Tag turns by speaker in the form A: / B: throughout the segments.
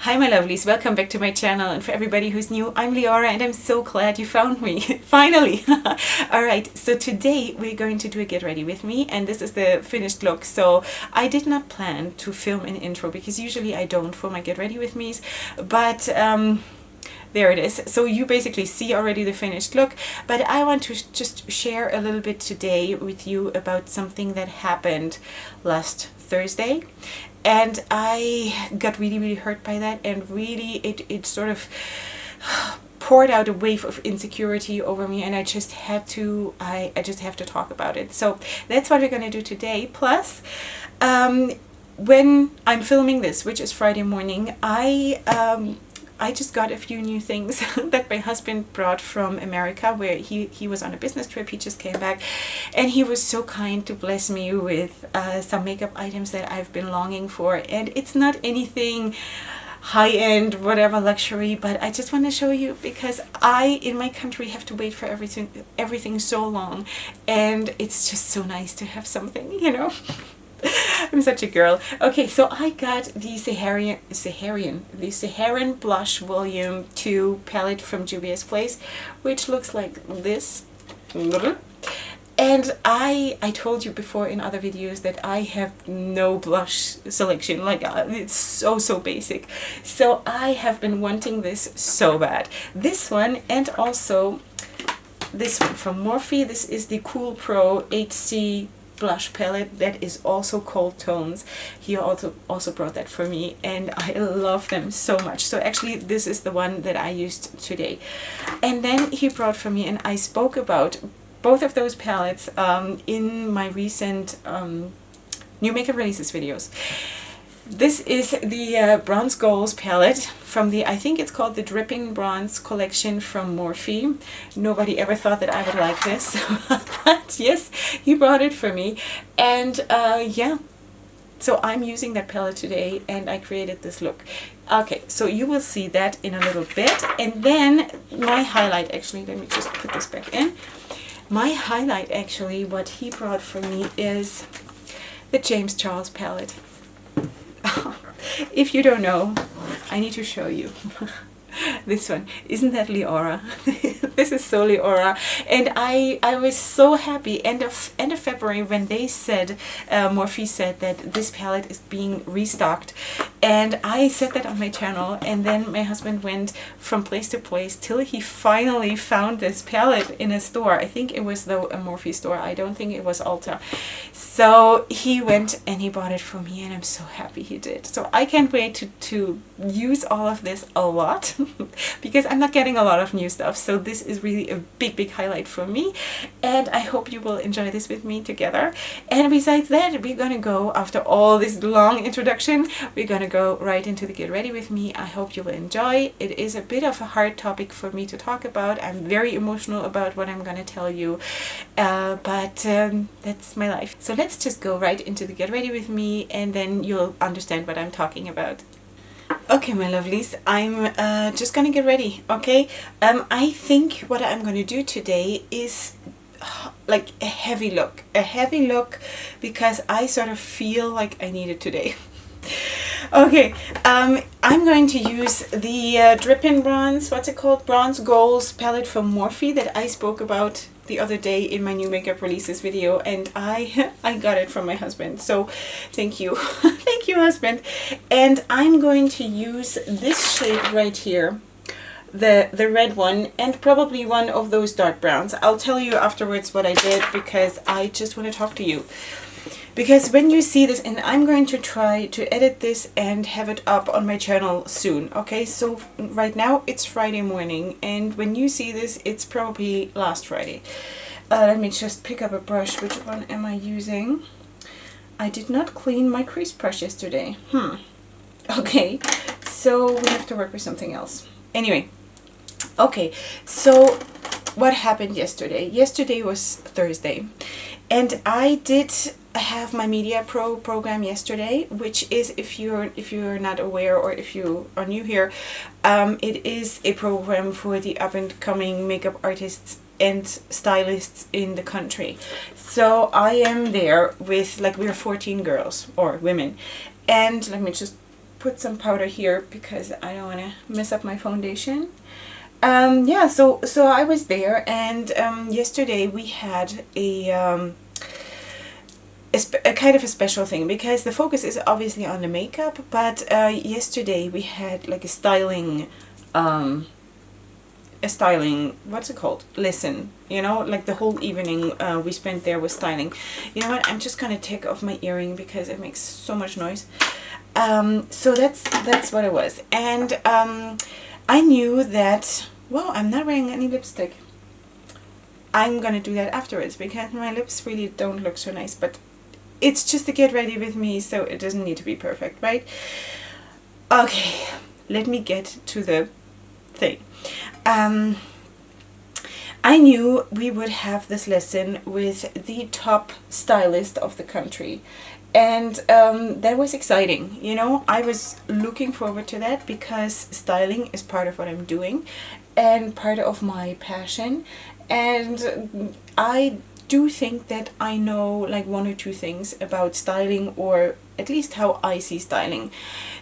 A: Hi my lovelies, welcome back to my channel, and for everybody who's new, I'm Leorah and I'm so glad you found me, finally! Alright, so today we're going to do a get ready with me, and this is the finished look. So I did not plan to film an intro because usually I don't for my get ready with me's, but there it is. So you basically see already the finished look, but I want to just share a little bit today with you about something that happened last Thursday. And I got really hurt by that, and really it sort of poured out a wave of insecurity over me, and I just have to talk about it. So that's what we're gonna do today. Plus, when I'm filming this, which is Friday morning, I just got a few new things that my husband brought from America, where he was on a business trip. He just came back, and he was so kind to bless me with some makeup items that I've been longing for. And it's not anything high-end, whatever, luxury, but I just want to show you because I, in my country, have to wait for everything so long, and it's just so nice to have something, you know. I'm such a girl. Okay, so I got the Saharan Blush Volume 2 palette from Juvia's Place, which looks like this. And I told you before in other videos that I have no blush selection. Like, it's so basic. So I have been wanting this so bad. This one, and also this one from Morphe. This is the Cool Pro 8C blush palette that is also cold tones. He also brought that for me, and I love them so much. So actually this is the one that I used today. And then he brought for me, and I spoke about both of those palettes in my recent new makeup releases videos. This is the Bronze Goals palette from the, I think it's called the Dripping Bronze collection from Morphe. Nobody ever thought that I would like this, but yes, he brought it for me. And yeah, so I'm using that palette today, and I created this look. Okay, so you will see that in a little bit. And then my highlight, actually, let me just put this back in. My highlight, actually, what he brought for me is the James Charles palette. If you don't know, I need to show you. This one, isn't that Leorah? This is so Leorah, and I was so happy end of February when they said, Morphe said that this palette is being restocked, and I said that on my channel. And then my husband went from place to place till he finally found this palette in a store. I think it was though a Morphe store. I don't think it was Ulta. So he went and he bought it for me, and I'm so happy he did. So I can't wait to use all of this a lot. Because I'm not getting a lot of new stuff, so this is really a big highlight for me, and I hope you will enjoy this with me together. And besides that, we're gonna go, after all this long introduction, we're gonna go right into the get ready with me. I hope you will enjoy. It is a bit of a hard topic for me to talk about. I'm very emotional about what I'm gonna tell you, but that's my life. So let's just go right into the get ready with me, and then you'll understand what I'm talking about. Okay, my lovelies, I'm just gonna get ready, okay? I think what I'm gonna do today is like a heavy look because I sort of feel like I need it today. Okay, I'm going to use the Dripping Bronze, what's it called? Bronze Goals palette from Morphe that I spoke about the other day in my new makeup releases video, and I got it from my husband, so thank you. Thank you, husband. And I'm going to use this shade right here, the red one, and probably one of those dark browns. I'll tell you afterwards what I did, because I just want to talk to you. Because when you see this, and I'm going to try to edit this and have it up on my channel soon, okay? So right now it's Friday morning, and when you see this, it's probably last Friday. Let me just pick up a brush. Which one am I using? I did not clean my crease brush yesterday. Okay, so we have to work with something else. Anyway, okay, so what happened yesterday? Yesterday was Thursday, and I did have my MediaPro program yesterday, which is, if you're not aware, or if you are new here, it is a program for the up-and-coming makeup artists and stylists in the country. So I am there with, like, we're 14 girls or women, and let me just put some powder here because I don't want to mess up my foundation. Yeah, so I was there, and yesterday we had a kind of a special thing, because the focus is obviously on the makeup, but yesterday we had like a styling, what's it called, lesson, you know, like the whole evening we spent there with styling. You know what, I'm just gonna take off my earring because it makes so much noise. So that's what it was. And I knew that, well, I'm not wearing any lipstick. I'm gonna do that afterwards because my lips really don't look so nice, but it's just to get ready with me, so it doesn't need to be perfect, right? Okay, let me get to the thing. I knew we would have this lesson with the top stylist of the country, and that was exciting. You know, I was looking forward to that because styling is part of what I'm doing and part of my passion, and I do think that I know like one or two things about styling, or at least how I see styling.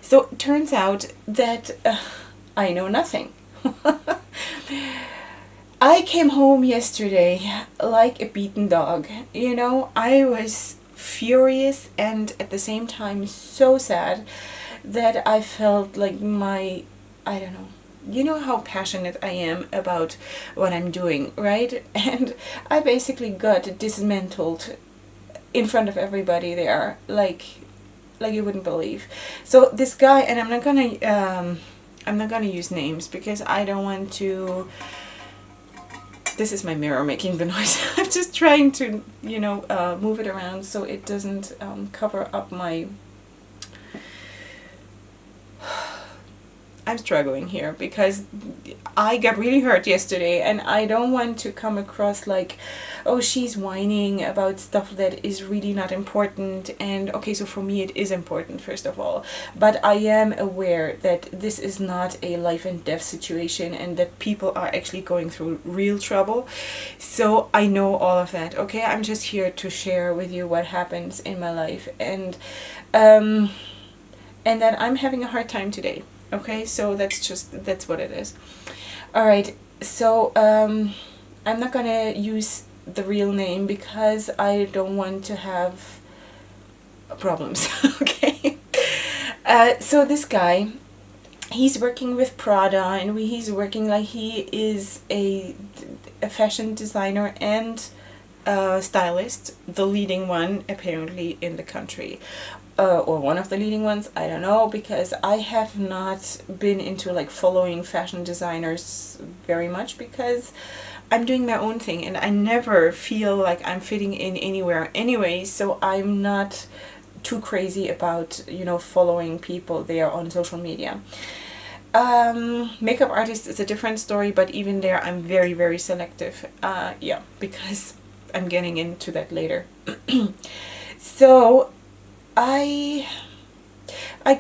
A: So it turns out that I know nothing. I came home yesterday like a beaten dog. You know, I was furious and at the same time so sad that I felt like I don't know, you know how passionate I am about what I'm doing, right? And I basically got dismantled in front of everybody there, like you wouldn't believe. So this guy, and I'm not gonna use names because I don't want to. This is my mirror making the noise. I'm just trying to, you know, move it around so it doesn't cover up my. I'm struggling here because I got really hurt yesterday, and I don't want to come across like, oh, she's whining about stuff that is really not important. And okay, so for me it is important, first of all, but I am aware that this is not a life and death situation and that people are actually going through real trouble. So I know all of that, okay? I'm just here to share with you what happens in my life, and that I'm having a hard time today. Okay, so that's what it is. All right, so I'm not gonna use the real name because I don't want to have problems. Okay, so this guy, he's working with Prada, and he's working like he is a fashion designer and stylist, the leading one apparently in the country. Or one of the leading ones, I don't know, because I have not been into like following fashion designers very much because I'm doing my own thing and I never feel like I'm fitting in anywhere anyway, so I'm not too crazy about, you know, following people there on social media. Makeup artist is a different story, but even there I'm very, very selective. Yeah, because I'm getting into that later. So I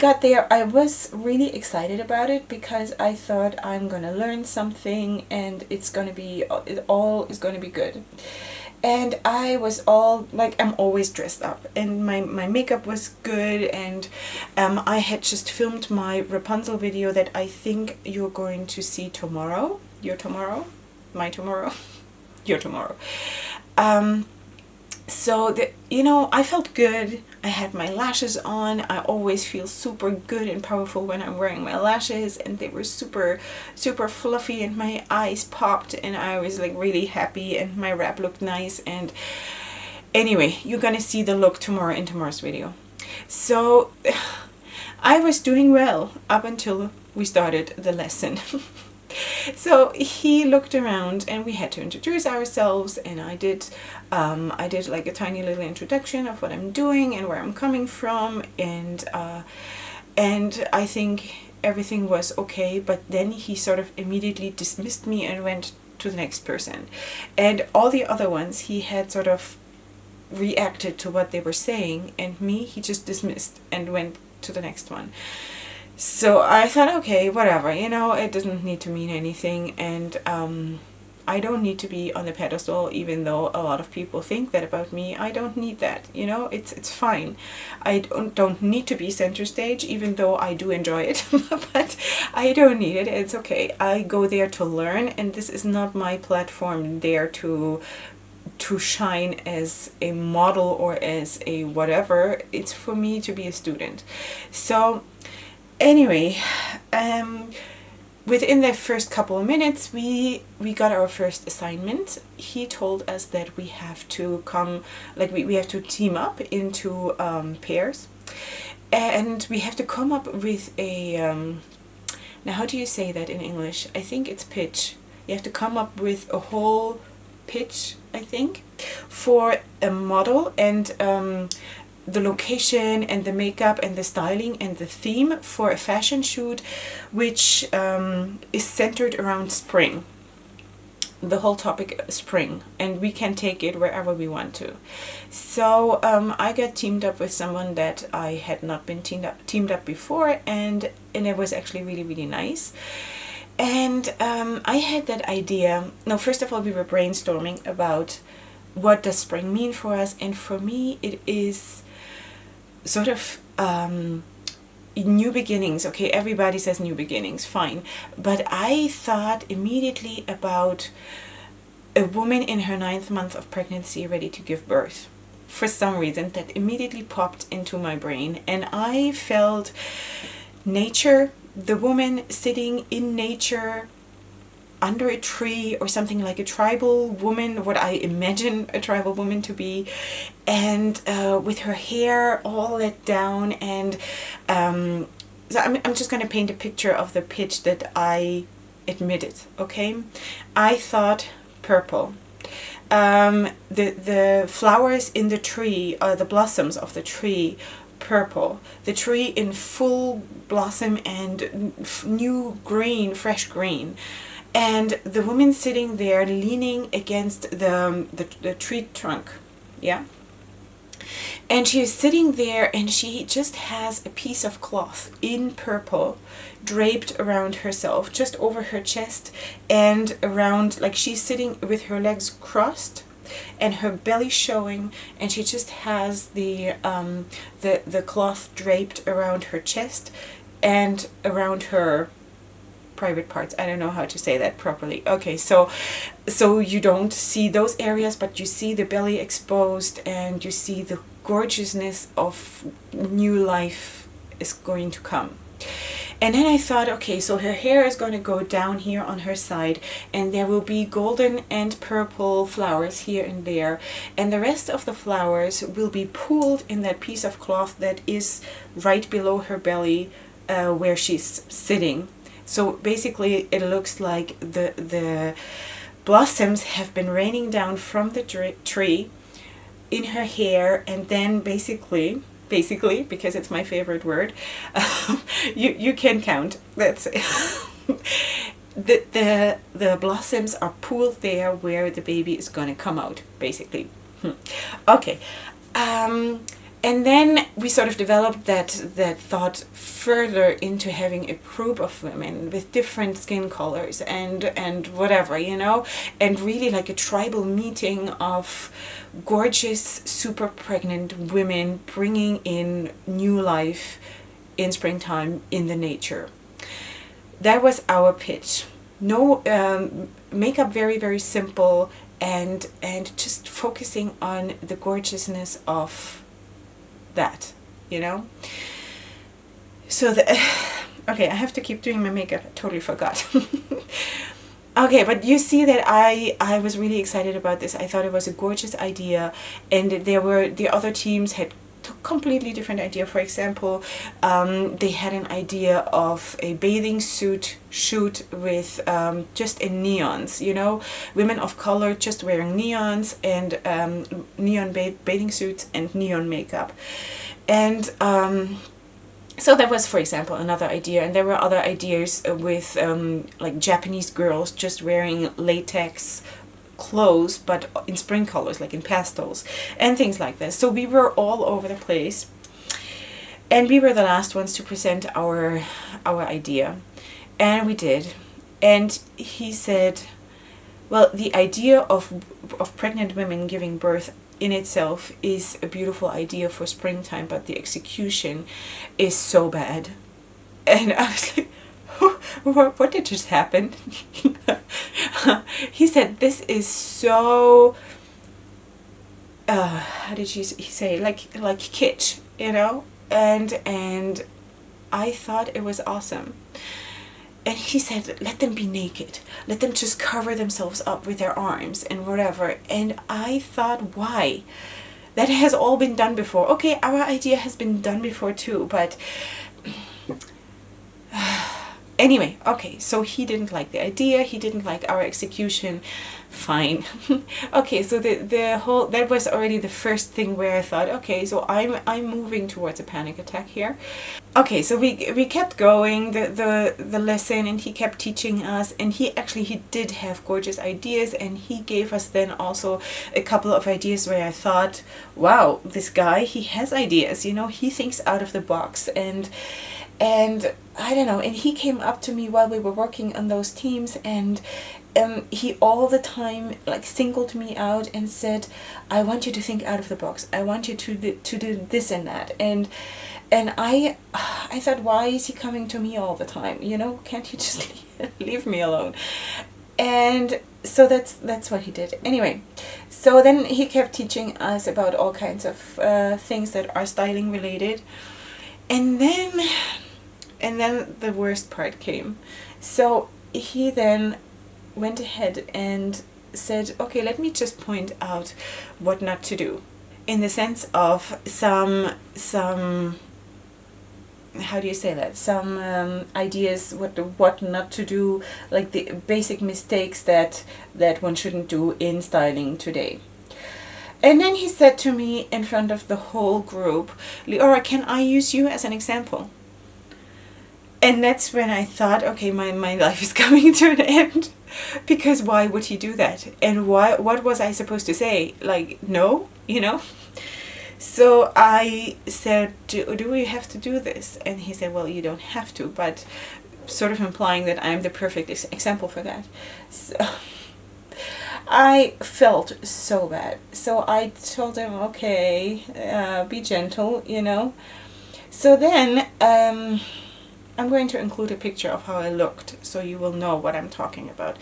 A: got there. I was really excited about it because I thought I'm gonna learn something and it all is gonna be good. And I was all like, I'm always dressed up, and my makeup was good, and I had just filmed my Rapunzel video that I think you're going to see tomorrow. Your tomorrow? My tomorrow? Your tomorrow. So, you know, I felt good. I had my lashes on. I always feel super good and powerful when I'm wearing my lashes, and they were super, super fluffy, and my eyes popped, and I was like really happy, and my wrap looked nice. And anyway, you're gonna see the look tomorrow in tomorrow's video. So, I was doing well up until we started the lesson. So he looked around and we had to introduce ourselves, and I did like a tiny little introduction of what I'm doing and where I'm coming from, and I think everything was okay, but then he sort of immediately dismissed me and went to the next person. And all the other ones, he had sort of reacted to what they were saying, and me, he just dismissed and went to the next one. So I thought, okay, whatever, you know, it doesn't need to mean anything. And I don't need to be on the pedestal, even though a lot of people think that about me. I don't need that, you know, it's fine. I don't need to be center stage, even though I do enjoy it, but I don't need it. It's okay. I go there to learn, and this is not my platform there to shine as a model or as a whatever. It's for me to be a student. So anyway, within the first couple of minutes, we got our first assignment. He told us that we have to come, like we have to team up into pairs, and we have to come up with a now how do you say that in English? I think it's pitch. You have to come up with a whole pitch, I think, for a model, and the location and the makeup and the styling and the theme for a fashion shoot, which is centered around spring. The whole topic spring, and we can take it wherever we want to. So I got teamed up with someone that I had not been teamed up before, and it was actually really, really nice. And I had that idea. No, first of all, we were brainstorming about what does spring mean for us, and for me it is sort of new beginnings. Okay, everybody says new beginnings, fine, but I thought immediately about a woman in her 9th month of pregnancy ready to give birth. For some reason that immediately popped into my brain, and I felt nature, the woman sitting in nature under a tree or something, like a tribal woman, what I imagine a tribal woman to be, and with her hair all let down. And so I'm just going to paint a picture of the pitch that I admitted. Okay, I thought purple. The flowers in the tree, the blossoms of the tree, purple. The tree in full blossom and new green, fresh green. And the woman sitting there leaning against the tree trunk. Yeah. And she is sitting there, and she just has a piece of cloth in purple draped around herself, just over her chest and around, like she's sitting with her legs crossed and her belly showing, and she just has the cloth draped around her chest and around her private parts. I don't know how to say that properly. Okay, so you don't see those areas, but you see the belly exposed, and you see the gorgeousness of new life is going to come. And then I thought, okay, so her hair is going to go down here on her side, and there will be golden and purple flowers here and there, and the rest of the flowers will be pooled in that piece of cloth that is right below her belly, where she's sitting. So basically it looks like the blossoms have been raining down from the tree in her hair, and then basically, because it's my favorite word, you can count, that's the blossoms are pooled there where the baby is going to come out, basically. Okay. And then we sort of developed that thought further into having a group of women with different skin colors and whatever, you know, and really like a tribal meeting of gorgeous, super pregnant women bringing in new life in springtime in the nature. That was our pitch. No makeup, very, very simple, and just focusing on the gorgeousness of that, you know. So okay, I have to keep doing my makeup. I totally forgot. Okay, but you see that I was really excited about this. I thought it was a gorgeous idea, and the other teams had completely different idea. For example, they had an idea of a bathing suit shoot with just in neons, you know, women of color just wearing neons and neon bathing suits and neon makeup. And so that was, for example, another idea. And there were other ideas with like Japanese girls just wearing latex clothes, but in spring colors, like in pastels and things like this. So we were all over the place, and we were the last ones to present our idea, and we did. And he said, Well, the idea of pregnant women giving birth in itself is a beautiful idea for springtime, but the execution is so bad. And I was like, what did just happen? He said, this is so, how did he say, like kitsch, you know? And I thought it was awesome. And he said, let them be naked. Let them just cover themselves up with their arms and whatever. And I thought, why? That has all been done before. Okay, our idea has been done before too, but anyway, okay, so he didn't like the idea. He didn't like our execution. Fine. Okay, so the whole, that was already the first thing where I thought, okay, so I'm moving towards a panic attack here. Okay, so we kept going the lesson, and he kept teaching us, and he did have gorgeous ideas, and he gave us then also a couple of ideas where I thought, wow, this guy, he has ideas, you know, he thinks out of the box. And I don't know, and he came up to me while we were working on those teams, and he all the time like singled me out and said, I want you to think out of the box. I want you to do this and that. And I thought, why is he coming to me all the time? You know, can't he just leave me alone? And so that's what he did. Anyway, so then he kept teaching us about all kinds of things that are styling related. And then the worst part came. So he then went ahead and said, okay, let me just point out what not to do, in the sense of some how do you say that, some ideas what not to do, like the basic mistakes that one shouldn't do in styling today. And then he said to me in front of the whole group, Leorah, can I use you as an example? And that's when I thought, okay, my life is coming to an end. Because why would he do that? And what was I supposed to say? Like, no, you know? So I said, do we have to do this? And he said, well, you don't have to, but sort of implying that I'm the perfect example for that. So I felt so bad. So I told him, okay, be gentle, you know? So then, I'm going to include a picture of how I looked, so you will know what I'm talking about.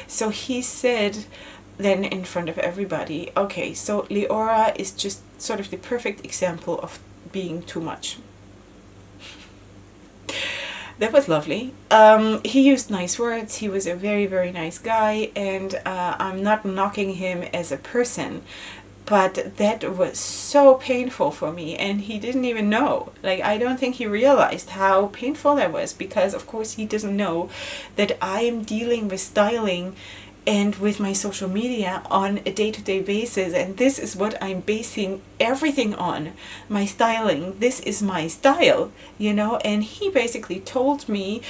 A: So he said then in front of everybody, okay, so Leorah is just sort of the perfect example of being too much. That was lovely. He used nice words. He was a very, very nice guy, and I'm not knocking him as a person. But that was so painful for me, and he didn't even know. Like, I don't think he realized how painful that was, because of course he doesn't know that I am dealing with styling and with my social media on a day-to-day basis, and this is what I'm basing everything on, my styling. This is my style, you know. And he basically told me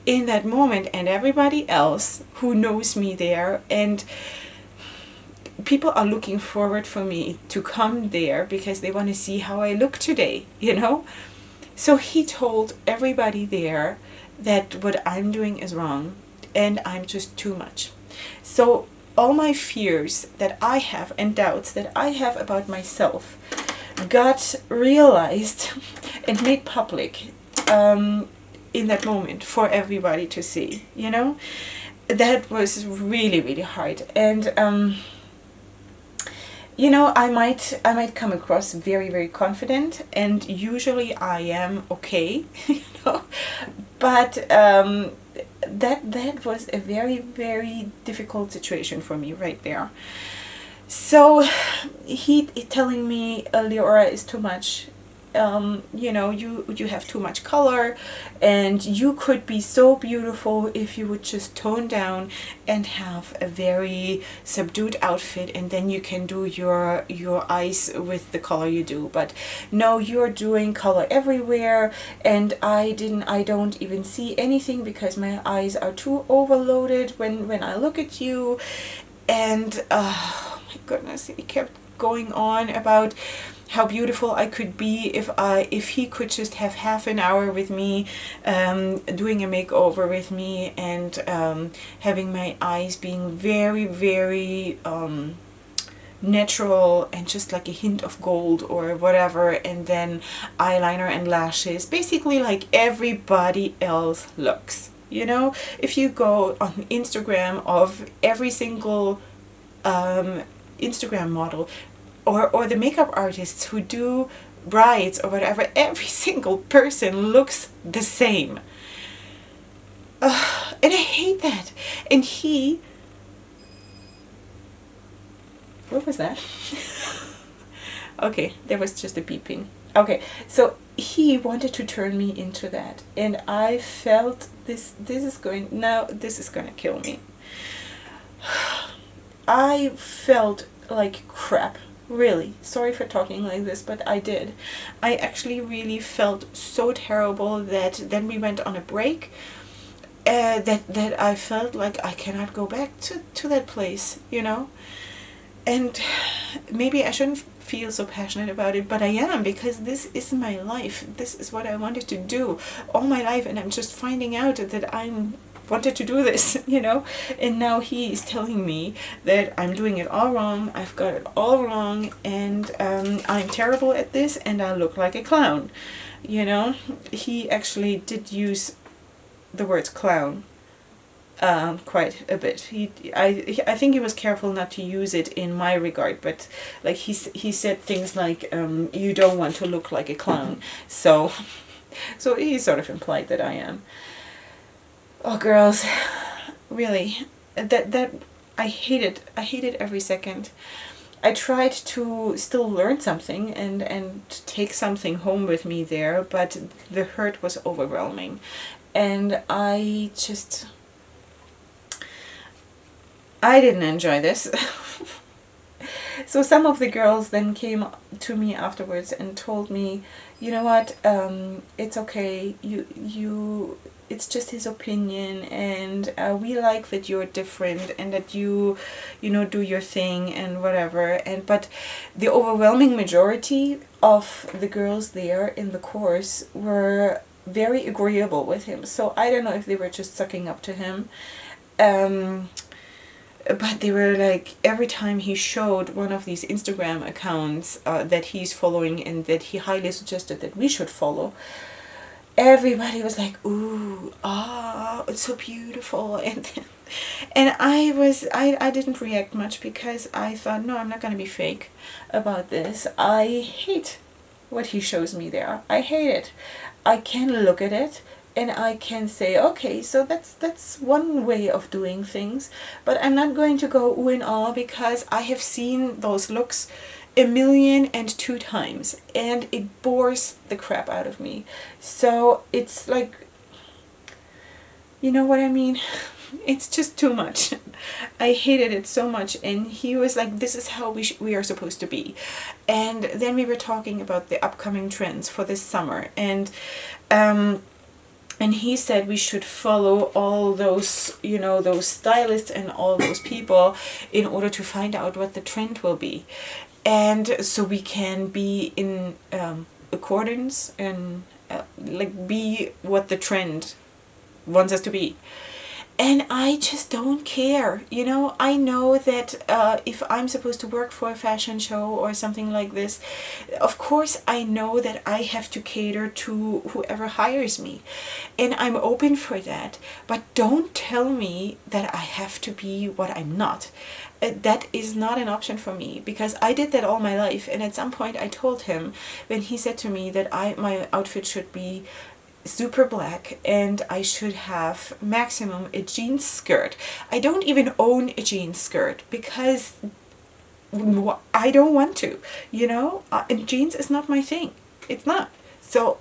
A: in that moment, and everybody else who knows me there, and people are looking forward for me to come there because they want to see how I look today, you know? So he told everybody there that what I'm doing is wrong and I'm just too much. So all my fears that I have and doubts that I have about myself got realized and made public in that moment for everybody to see, you know? That was really, really hard. And you know, I might come across very, very confident, and usually I am okay, you know, but that was a very, very difficult situation for me right there. So he telling me Leorah is too much. You know, you have too much color, and you could be so beautiful if you would just tone down and have a very subdued outfit, and then you can do your eyes with the color you do. But no, you're doing color everywhere, and I don't even see anything because my eyes are too overloaded when I look at you. And oh my goodness, he kept going on about how beautiful I could be if he could just have half an hour with me, doing a makeover with me, and having my eyes being very, very natural and just like a hint of gold or whatever, and then eyeliner and lashes, basically like everybody else looks. You know, if you go on Instagram of every single Instagram model or the makeup artists who do brides or whatever, every single person looks the same. And I hate that. And he... What was that? Okay, there was just a beeping. Okay, so he wanted to turn me into that, and I felt this is going to kill me. I felt like crap, really. Sorry for talking like this, but I did. I actually really felt so terrible that then we went on a break, that I felt like I cannot go back to that place, you know. And maybe I shouldn't feel so passionate about it, but I am, because this is my life. This is what I wanted to do all my life, and I'm just finding out that I wanted to do this, you know. And now he is telling me that I'm doing it all wrong, I've got it all wrong, and I'm terrible at this, and I look like a clown, you know. He actually did use the words clown quite a bit. I think he was careful not to use it in my regard, but like he said things like, you don't want to look like a clown. So he sort of implied that I am. Oh, girls, really, that I hate it every second. I tried to still learn something and take something home with me there, but the hurt was overwhelming, and I didn't enjoy this. So some of the girls then came to me afterwards and told me, you know what, it's okay, it's just his opinion, and we like that you're different and that you know, do your thing and whatever. But the overwhelming majority of the girls there in the course were very agreeable with him. So I don't know if they were just sucking up to him. But they were like, every time he showed one of these Instagram accounts that he's following and that he highly suggested that we should follow, everybody was like, ooh, it's so beautiful. And I didn't react much, because I thought, no, I'm not going to be fake about this. I hate what he shows me there. I hate it. I can look at it and I can say, okay, so that's one way of doing things, but I'm not going to go ooh and ah, because I have seen those looks 1,000,002 times, and it bores the crap out of me. So it's like, you know what I mean? It's just too much. I hated it so much, and he was like, this is how we are supposed to be. And then we were talking about the upcoming trends for this summer, and he said we should follow all those, you know, those stylists and all those people in order to find out what the trend will be. And so we can be in accordance and like be what the trend wants us to be. And I just don't care, you know. I know that if I'm supposed to work for a fashion show or something like this, of course I know that I have to cater to whoever hires me. And I'm open for that. But don't tell me that I have to be what I'm not. That is not an option for me, because I did that all my life. And at some point I told him, when he said to me that my outfit should be super black and I should have maximum a jeans skirt. I don't even own a jeans skirt because I don't want to, you know. And jeans is not my thing. It's not. So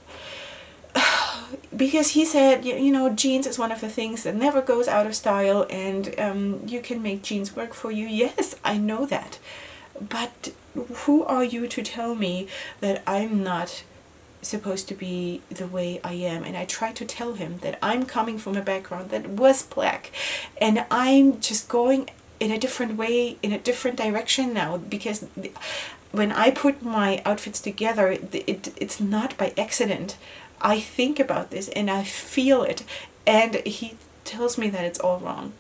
A: because he said, you know, jeans is one of the things that never goes out of style, and you can make jeans work for you. Yes, I know that, but who are you to tell me that I'm not supposed to be the way I am? And I tried to tell him that I'm coming from a background that was black, and I'm just going in a different way, in a different direction now, because when I put my outfits together, it's not by accident. I think about this and I feel it, and he tells me that it's all wrong.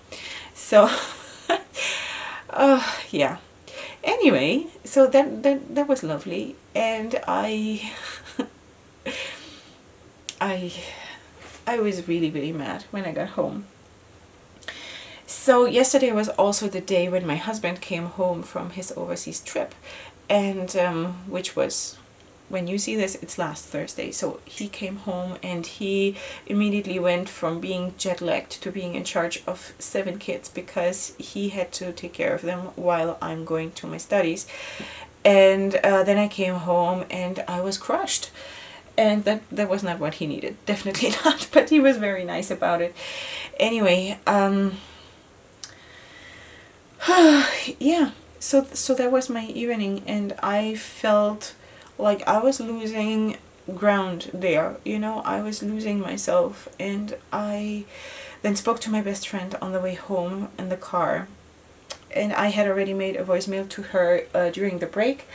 A: So yeah. Anyway, so that was lovely, and I was really, really mad when I got home. So yesterday was also the day when my husband came home from his overseas trip, and which was, when you see this, it's last Thursday. So he came home and he immediately went from being jet lagged to being in charge of 7 kids, because he had to take care of them while I'm going to my studies. And then I came home and I was crushed. And that was not what he needed. Definitely not. But he was very nice about it. Anyway, yeah. So that was my evening, and I felt like I was losing ground there, you know, I was losing myself. And I then spoke to my best friend on the way home in the car, and I had already made a voicemail to her during the break,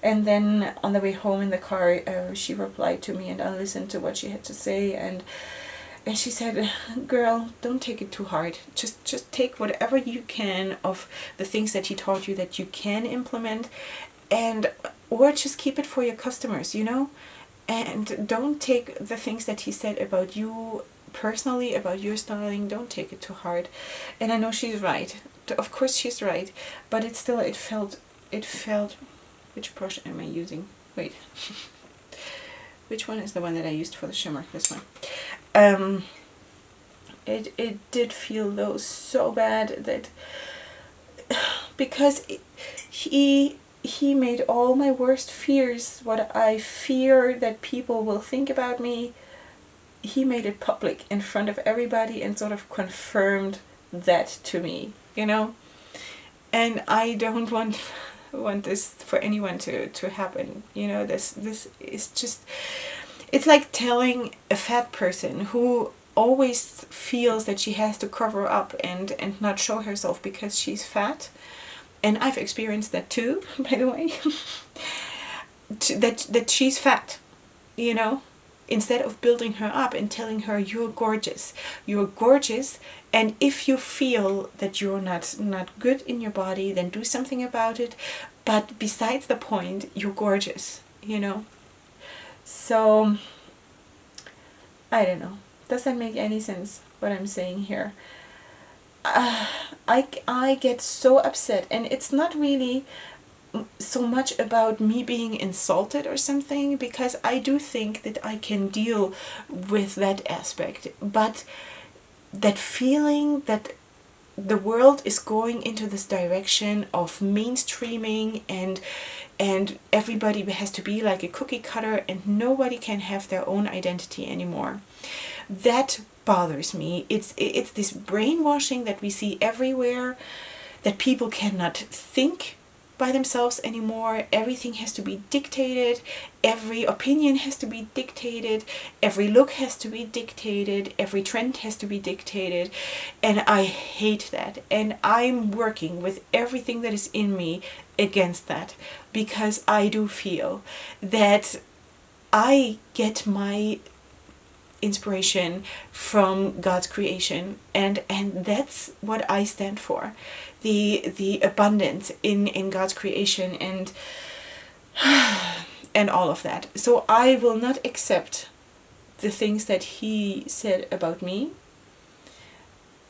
A: and then on the way home in the car she replied to me, and I listened to what she had to say, and she said, girl, don't take it too hard, just take whatever you can of the things that he taught you that you can implement, and or just keep it for your customers, you know, and don't take the things that he said about you personally, about your styling, don't take it too hard. And I know she's right, of course she's right, but it still, it felt, which brush am I using? Wait, which one is the one that I used for the shimmer? This one. It did feel though so bad that, because he made all my worst fears, what I fear that people will think about me, he made it public in front of everybody and sort of confirmed that to me, you know. And I don't want this for anyone to happen, you know. This is just, it's like telling a fat person who always feels that she has to cover up and not show herself because she's fat, and I've experienced that too, by the way, that she's fat, you know, instead of building her up and telling her, you're gorgeous, and if you feel that you're not good in your body, then do something about it, but besides the point, you're gorgeous, you know. So I don't know, does that make any sense what I'm saying here? I get so upset, and it's not really so much about me being insulted or something, because I do think that I can deal with that aspect, but that feeling that the world is going into this direction of mainstreaming and everybody has to be like a cookie cutter and nobody can have their own identity anymore, that bothers me. It's this brainwashing that we see everywhere, that people cannot think by themselves anymore. Everything has to be dictated, every opinion has to be dictated, every look has to be dictated, every trend has to be dictated, and I hate that. And I'm working with everything that is in me against that, because I do feel that I get my inspiration from God's creation, and that's what I stand for, the abundance in God's creation, and all of that. So I will not accept the things that he said about me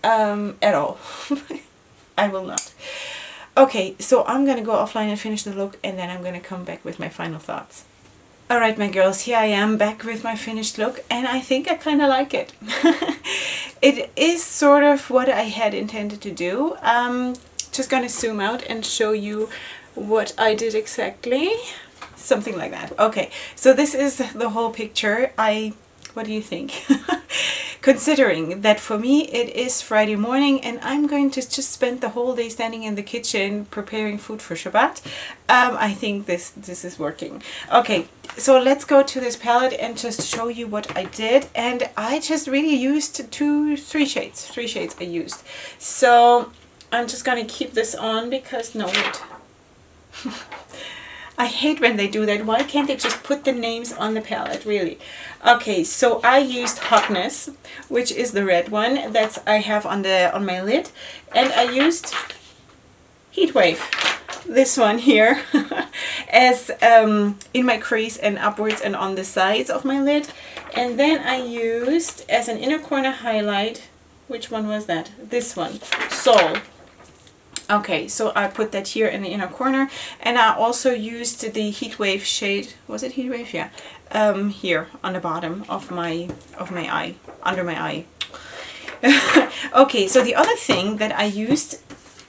A: at all. I will not. Okay, so I'm gonna go offline and finish the look, and then I'm gonna come back with my final thoughts. Alright, my girls, here I am back with my finished look, and I think I kind of like it. It is sort of what I had intended to do. Just gonna zoom out and show you what I did exactly. Something like that. Okay, so this is the whole picture. What do you think? Considering that for me it is Friday morning and I'm going to just spend the whole day standing in the kitchen preparing food for Shabbat, I think this is working. Okay, so let's go to this palette and just show you what I did. And I just really used three shades I used. So I'm just gonna keep this on because, no, wait. I hate when they do that. Why can't they just put the names on the palette, really? Okay, so I used Hotness, which is the red one that I have on my lid, and I used Heatwave, this one here, as in my crease and upwards and on the sides of my lid. And then I used as an inner corner highlight, which one was that? This one, Soul. Okay, so I put that here in the inner corner, and I also used the Heatwave shade. Was it Heatwave? Yeah. Here on the bottom of my eye, under my eye. Okay, so the other thing that I used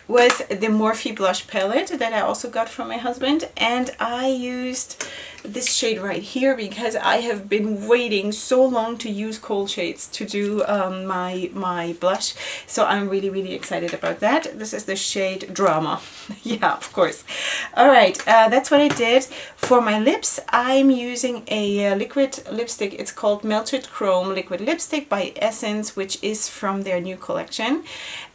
A: was the Morphe blush palette that I also got from my husband, and I used this shade right here because I have been waiting so long to use cold shades to do my blush, so I'm really excited about that. This is the shade Drama. Yeah, of course. All right, that's what I did. For my lips, I'm using a liquid lipstick. It's called Melted Chrome Liquid Lipstick by Essence, which is from their new collection,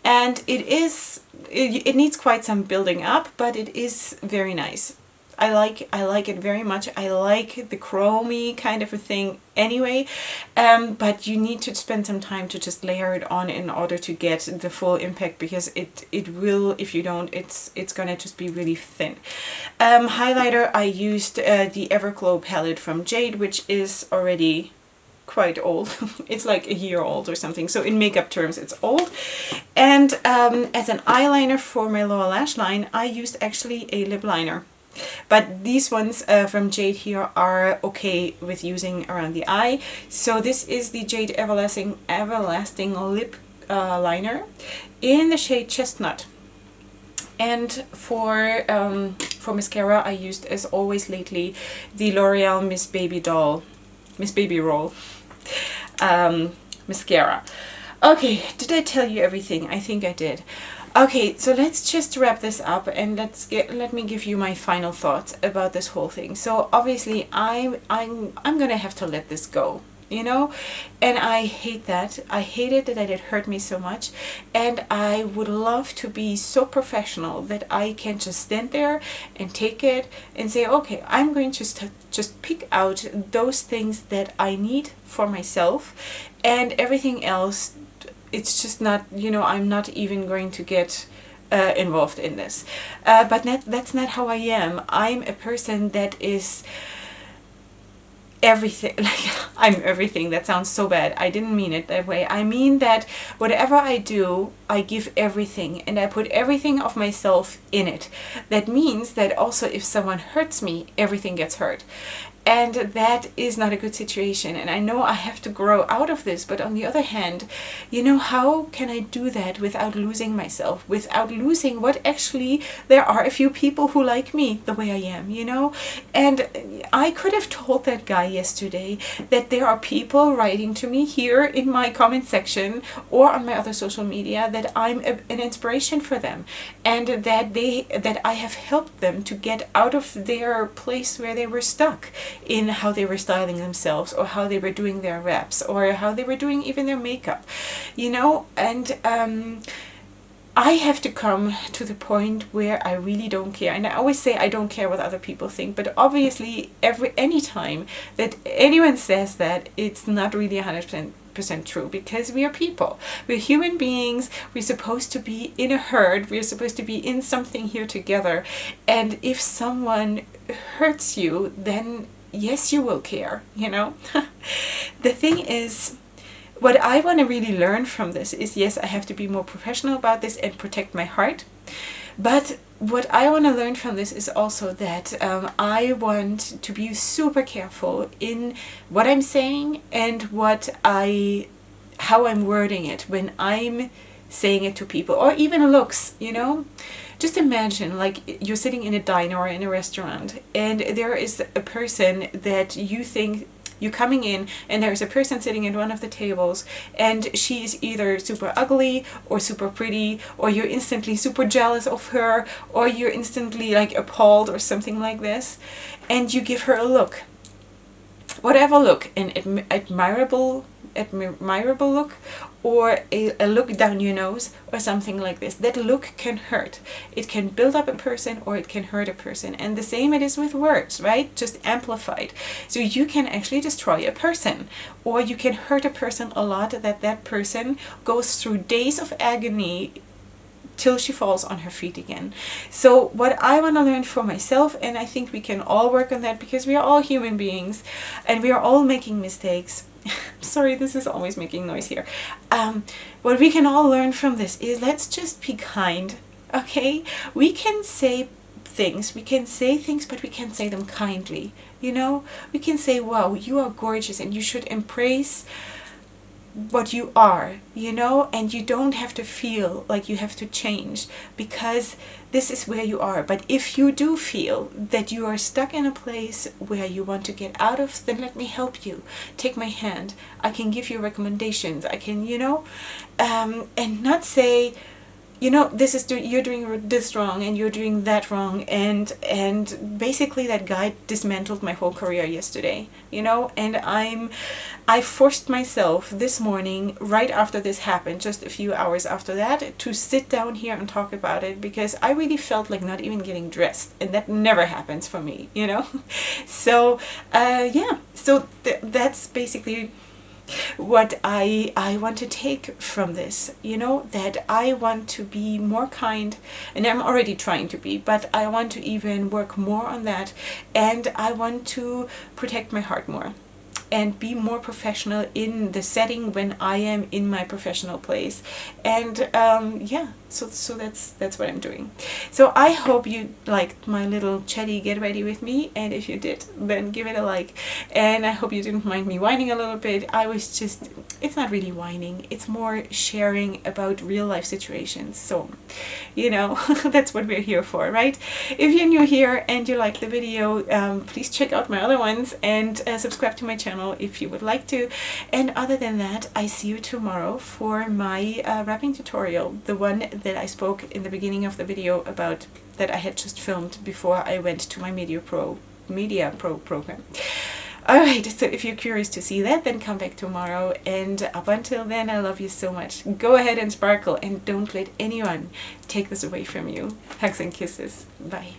A: and it needs quite some building up, but it is very nice. I like it very much. I like the chromey kind of a thing anyway, but you need to spend some time to just layer it on in order to get the full impact, because it will, if you don't, it's gonna just be really thin. Highlighter, I used the Everglow palette from Jade, which is already quite old. It's like a year old or something, so in makeup terms it's old. And as an eyeliner for my lower lash line, I used actually a lip liner. But these ones from Jade here are okay with using around the eye. So this is the Jade Everlasting Lip Liner in the shade Chestnut. And for mascara, I used, as always lately, the L'Oreal Miss Baby Roll mascara. Okay, did I tell you everything? I think I did. Okay, so let's just wrap this up, and let me give you my final thoughts about this whole thing. So obviously I'm gonna have to let this go, you know, and I hate that. I hated that it hurt me so much, and I would love to be so professional that I can just stand there and take it and say, okay, I'm going to just pick out those things that I need for myself, and everything else, it's just not, you know, I'm not even going to get involved in this. But that's not how I am. I'm a person that is everything. Like, I'm everything. That sounds so bad. I didn't mean it that way. I mean that whatever I do, I give everything, and I put everything of myself in it. That means that also if someone hurts me, everything gets hurt. And that is not a good situation. And I know I have to grow out of this, but on the other hand, you know, how can I do that without losing myself, without losing what actually there are a few people who like me the way I am, you know? And I could have told that guy yesterday that there are people writing to me here in my comment section or on my other social media that I'm an inspiration for them, and that I have helped them to get out of their place where they were stuck in how they were styling themselves, or how they were doing their wraps, or how they were doing even their makeup, you know. And I have to come to the point where I really don't care. And I always say I don't care what other people think, but obviously any time that anyone says that, it's not really 100% true, because we are people, we're human beings, we're supposed to be in a herd, we're supposed to be in something here together, and if someone hurts you, then yes, you will care, you know. The thing is, what I want to really learn from this is, yes, I have to be more professional about this and protect my heart, but what I want to learn from this is also that I want to be super careful in what I'm saying and how I'm wording it when I'm saying it to people, or even looks, you know. Just imagine, like, you're sitting in a diner or in a restaurant, and there is a person that you think, you're coming in, and there's a person sitting at one of the tables, and she's either super ugly or super pretty, or you're instantly super jealous of her, or you're instantly like appalled or something like this, and you give her a look, whatever look, an admirable admirable look, or a look down your nose, or something like this. That look can hurt. It can build up a person, or it can hurt a person. And the same it is with words, right? Just amplified. So you can actually destroy a person, or you can hurt a person a lot, that person goes through days of agony till she falls on her feet again. So what I want to learn for myself, and I think we can all work on that, because we are all human beings and we are all making mistakes. Sorry, this is always making noise here. What we can all learn from this is, let's just be kind, okay? We can say things, but we can say them kindly, you know? We can say, wow, you are gorgeous and you should embrace what you are, you know, and you don't have to feel like you have to change, because this is where you are. But if you do feel that you are stuck in a place where you want to get out of, then let me help you. Take my hand. I can give you recommendations. I can, you know, and not say, you know, this is you're doing this wrong and you're doing that wrong, and basically that guy dismantled my whole career yesterday, you know. And I forced myself this morning, right after this happened, just a few hours after that, to sit down here and talk about it, because I really felt like not even getting dressed, and that never happens for me, you know. So yeah, so that's basically what I want to take from this, you know, that I want to be more kind, and I'm already trying to be, but I want to even work more on that, and I want to protect my heart more and be more professional in the setting when I am in my professional place. And yeah, so that's what I'm doing. So I hope you liked my little chatty get ready with me, and if you did, then give it a like. And I hope you didn't mind me whining a little bit. I was just, it's not really whining, it's more sharing about real life situations. So, you know, that's what we're here for, right? If you're new here and you like the video, please check out my other ones, and subscribe to my channel if you would like to. And other than that, I see you tomorrow for my wrapping tutorial, the one that I spoke in the beginning of the video about, that I had just filmed before I went to my MediaPro program. Alright, so if you're curious to see that, then come back tomorrow, and up until then, I love you so much. Go ahead and sparkle, and don't let anyone take this away from you. Hugs and kisses. Bye.